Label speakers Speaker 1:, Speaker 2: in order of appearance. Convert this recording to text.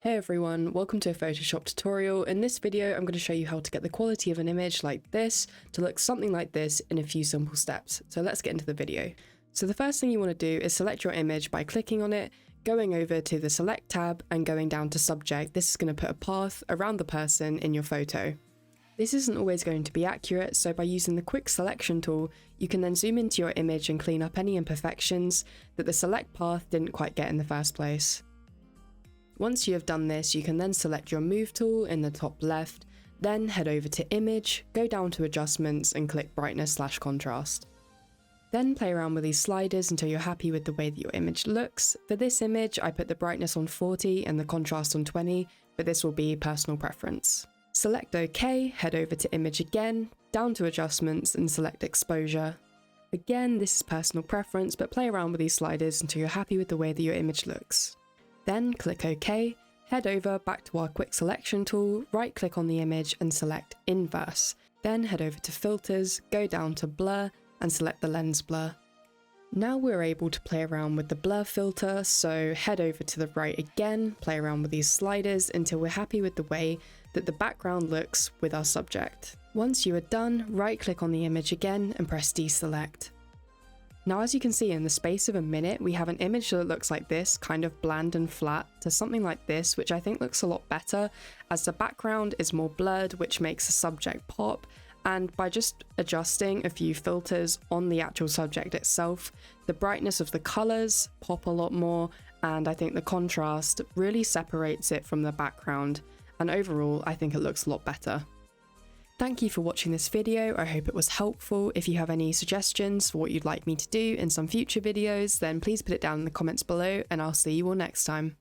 Speaker 1: Hey everyone, welcome to a Photoshop tutorial. In this video, I'm going to show you how to get the quality of an image like this to look something like this in a few simple steps. So let's get into the video. So the first thing you want to do is select your image by clicking on it, going over to the Select tab and going down to Subject. This is going to put a path around the person in your photo. This isn't always going to be accurate, so by using the Quick Selection tool, you can then zoom into your image and clean up any imperfections that the select path didn't quite get in the first place. Once you have done this, you can then select your Move tool in the top left, then head over to Image, go down to Adjustments and click Brightness/Contrast. Then play around with these sliders until you're happy with the way that your image looks. For this image, I put the brightness on 40 and the contrast on 20, but this will be personal preference. Select OK, head over to Image again, down to Adjustments and select Exposure. Again, this is personal preference, but play around with these sliders until you're happy with the way that your image looks. Then click OK, head over back to our Quick Selection tool, right click on the image and select Inverse. Then head over to Filters, go down to Blur and select the Lens Blur. Now we're able to play around with the blur filter, so head over to the right again, play around with these sliders until we're happy with the way that the background looks with our subject. Once you are done, right click on the image again and press Deselect. Now as you can see, in the space of a minute, we have an image that looks like this, kind of bland and flat, to something like this, which I think looks a lot better, as the background is more blurred, which makes the subject pop, and by just adjusting a few filters on the actual subject itself, the brightness of the colours pop a lot more, and I think the contrast really separates it from the background, and overall I think it looks a lot better. Thank you for watching this video. I hope it was helpful. If you have any suggestions for what you'd like me to do in some future videos, then please put it down in the comments below and I'll see you all next time.